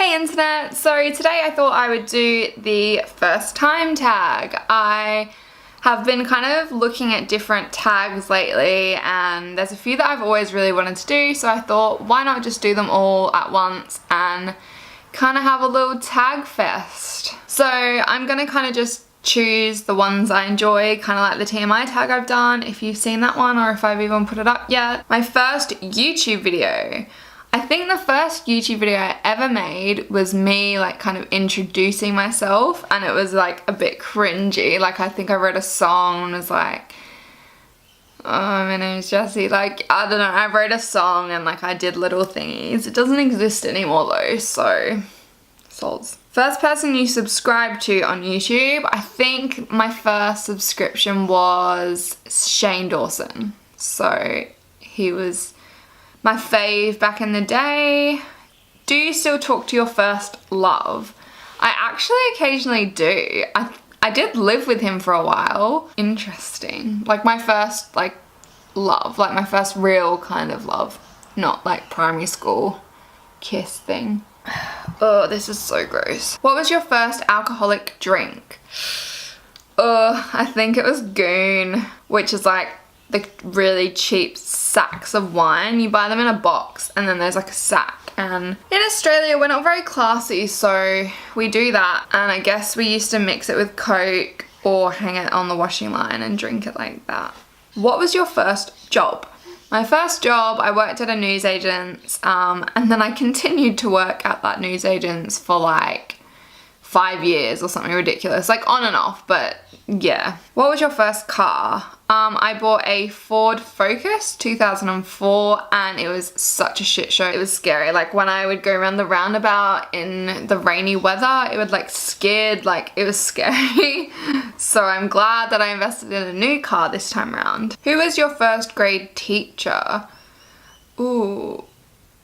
Hey internet! So today I thought I would do the first time tag. I have been kind of looking at different tags lately and there's a few that I've always really wanted to do, so I thought why not just do them all at once and kind of have a little tag fest. So I'm gonna kind of just choose the ones I enjoy, kind of like the TMI tag I've done, if you've seen that one or if I've even put it up yet. My first YouTube video. I think the first YouTube video I ever made was me like kind of introducing myself, and it was like a bit cringy. Like I think I wrote a song and was like, oh, my name's Jessie. Like, I don't know, I wrote a song and like I did little thingies. It doesn't exist anymore though, so sols. First person you subscribe to on YouTube, I think my first subscription was Shane Dawson. So he was my fave back in the day. Do you still talk to your first love? I actually occasionally do. I did live with him for a while. Interesting. Like my first like love, like my first real kind of love, not like primary school kiss thing. Oh, this is so gross. What was your first alcoholic drink? I think it was Goon, which is like the really cheap sacks of wine. You buy them in a box and then there's like a sack, and in Australia we're not very classy, so we do that, and I guess we used to mix it with Coke or hang it on the washing line and drink it like that. What was your first job? My first job, I worked at a newsagent's and then I continued to work at that newsagent's for like 5 years or something ridiculous, like on and off, but yeah. What was your first car? I bought a Ford Focus 2004 and it was such a shit show. It was scary. Like when I would go around the roundabout in the rainy weather, it would like skid, like it was scary. So I'm glad that I invested in a new car this time around. Who was your first grade teacher? Ooh,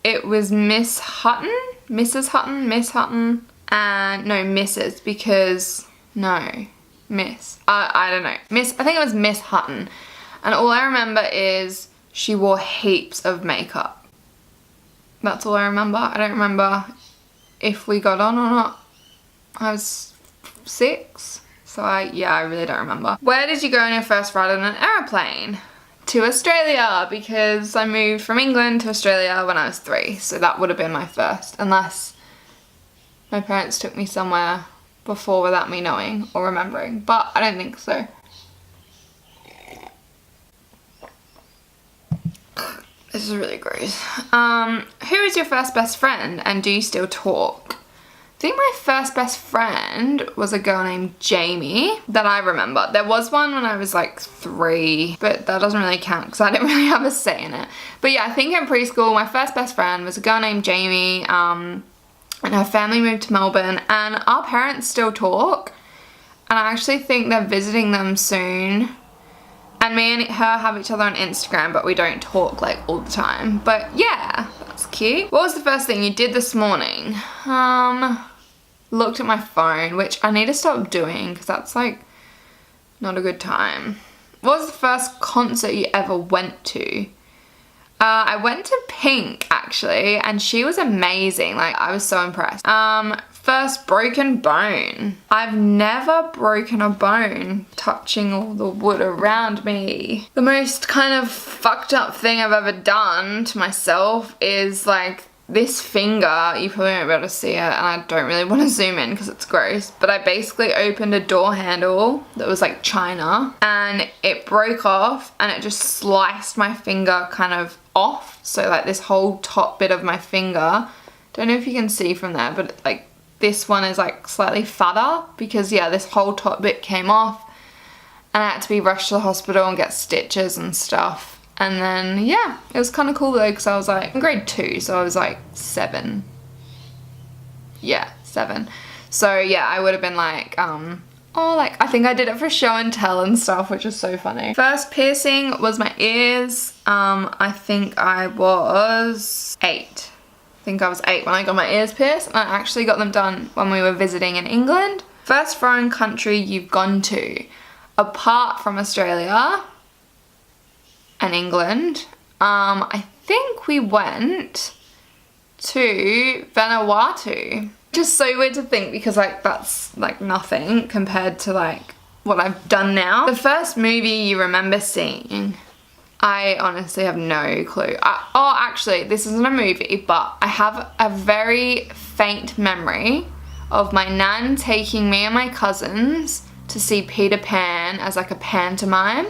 it was Miss Hutton? Mrs. Hutton? Miss Hutton? And no, Mrs. because, no. Miss. I don't know. Miss, I think it was Miss Hutton. And all I remember is she wore heaps of makeup. That's all I remember. I don't remember if we got on or not. I was 6. So I really don't remember. Where did you go on your first ride on an aeroplane? To Australia, because I moved from England to Australia when I was 3. So that would have been my first, unless my parents took me somewhere before without me knowing or remembering, but I don't think so. This is really gross. Who is your first best friend and do you still talk? I think my first best friend was a girl named Jamie that I remember. There was one when I was like 3, but that doesn't really count because I didn't really have a say in it. But yeah, I think in preschool my first best friend was a girl named Jamie. And her family moved to Melbourne and our parents still talk, and I actually think they're visiting them soon, and me and her have each other on Instagram, but we don't talk like all the time. But yeah, that's cute. What was the first thing you did this morning? Looked at my phone, which I need to stop doing because that's like not a good time. What was the first concert you ever went to? I went to Pink actually, and she was amazing. Like I was so impressed. First broken bone. I've never broken a bone touching all the wood around me. The most kind of fucked up thing I've ever done to myself is like this finger. You probably won't be able to see it, and I don't really want to zoom in because it's gross, but I basically opened a door handle that was like china and it broke off and it just sliced my finger kind of off. So like this whole top bit of my finger, don't know if you can see from there, but like this one is like slightly fatter because yeah, this whole top bit came off and I had to be rushed to the hospital and get stitches and stuff. And then yeah, it was kind of cool though because I was like in grade 2, so I was like 7. Yeah, 7. So yeah, I would have been like like I think I did it for show and tell and stuff, which is so funny. First piercing was my ears. I think I was 8. I think I was 8 when I got my ears pierced, and I actually got them done when we were visiting in England. First foreign country you've gone to, apart from Australia and England. I think we went to Vanuatu. Just so weird to think because like that's like nothing compared to like what I've done now. The first movie you remember seeing, I honestly have no clue. Oh, actually, this isn't a movie, but I have a very faint memory of my nan taking me and my cousins to see Peter Pan as like a pantomime.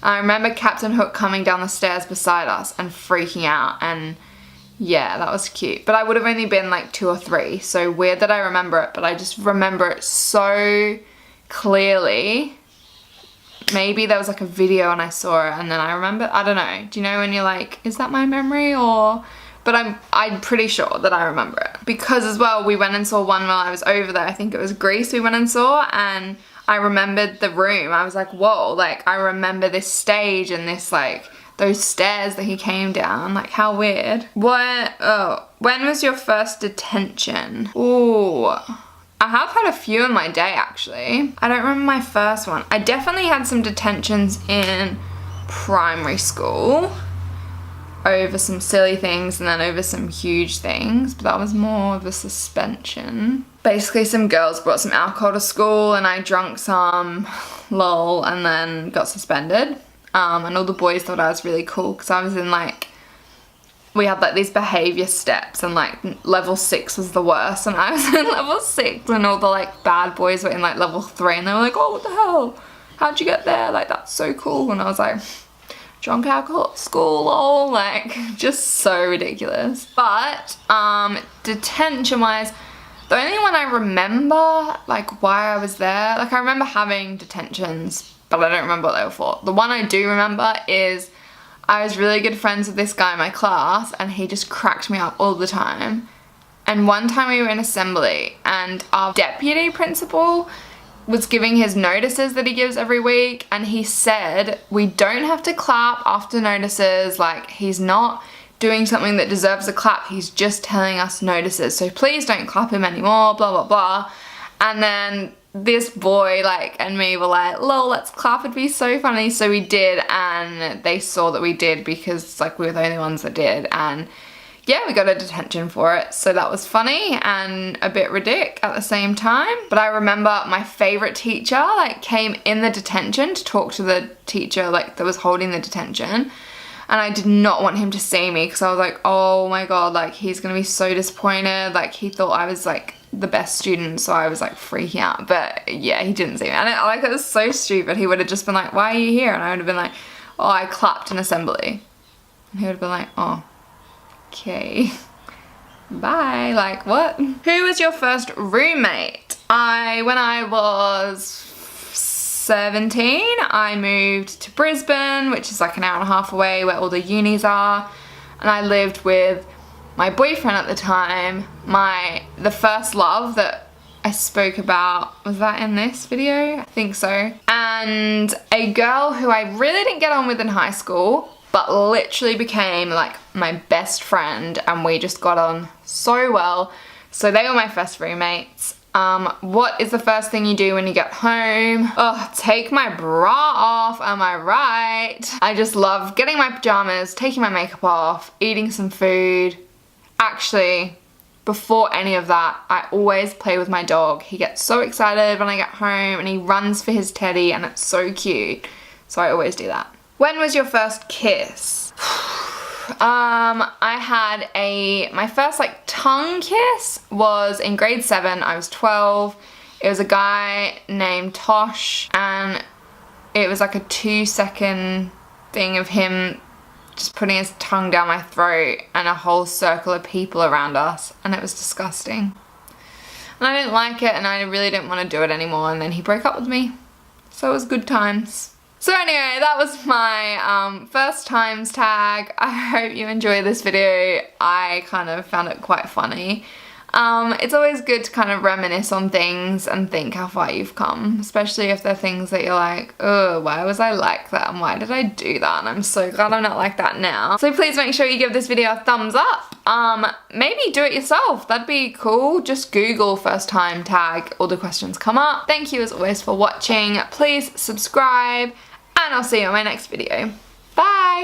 I remember Captain Hook coming down the stairs beside us and freaking out, and yeah, that was cute. But I would have only been like 2 or 3, so weird that I remember it, but I just remember it so clearly. Maybe there was like a video and I saw it and then I remember, I don't know. Do you know when you're like, is that my memory or... But I'm pretty sure that I remember it. Because as well, we went and saw one while I was over there. I think it was Greece we went and saw, and I remembered the room. I was like, whoa, like I remember this stage and this like, those stairs that he came down. Like how weird. When was your first detention? Ooh. I have had a few in my day actually. I don't remember my first one. I definitely had some detentions in primary school over some silly things and then over some huge things, but that was more of a suspension. Basically some girls brought some alcohol to school and I drank some, lol, and then got suspended. And all the boys thought I was really cool because I was in like, we had like these behavior steps and like level 6 was the worst and I was in level 6 and all the like bad boys were in like level 3 and they were like, oh, what the hell? How'd you get there? Like, that's so cool. And I was like, drunk alcohol at school, lol, like just so ridiculous. But detention wise, the only one I remember like why I was there, like I remember having detentions, but I don't remember what they were for. The one I do remember is I was really good friends with this guy in my class and he just cracked me up all the time. And one time we were in assembly and our deputy principal was giving his notices that he gives every week, and he said we don't have to clap after notices, like he's not doing something that deserves a clap, he's just telling us notices, so please don't clap him anymore, blah blah blah. And then this boy like and me were like, lol, let's clap, it'd be so funny. So we did, and they saw that we did because like we were the only ones that did, and yeah, we got a detention for it. So that was funny and a bit ridiculous at the same time. But I remember my favorite teacher like came in the detention to talk to the teacher like that was holding the detention. And I did not want him to see me because I was like, oh my God, like he's gonna be so disappointed. Like he thought I was like the best student, so I was like freaking out. But yeah, he didn't see me. And it was so stupid. He would have just been like, why are you here? And I would have been like, oh, I clapped in assembly. And he would have been like, oh, okay, bye, like what? Who was your first roommate? When I was 17, I moved to Brisbane, which is like an hour and a half away where all the unis are, and I lived with my boyfriend at the time, the first love that I spoke about, was that in this video? I think so. And a girl who I really didn't get on with in high school, but literally became like my best friend, and we just got on so well. So they were my first roommates. What is the first thing you do when you get home? Oh, take my bra off, am I right? I just love getting my pajamas, taking my makeup off, eating some food. Actually, before any of that, I always play with my dog. He gets so excited when I get home and he runs for his teddy and it's so cute. So I always do that. When was your first kiss? I had my first like tongue kiss was in grade 7. I was 12. It was a guy named Tosh, and it was like a 2-second thing of him just putting his tongue down my throat and a whole circle of people around us, and it was disgusting. And I didn't like it, and I really didn't want to do it anymore, and then he broke up with me. So it was good times. So anyway, that was my first times tag. I hope you enjoyed this video. I kind of found it quite funny. It's always good to kind of reminisce on things and think how far you've come, especially if they're things that you're like, oh, why was I like that and why did I do that? And I'm so glad I'm not like that now. So please make sure you give this video a thumbs up. Maybe do it yourself. That'd be cool. Just Google first time tag. All the questions come up. Thank you as always for watching. Please subscribe, and I'll see you in my next video. Bye!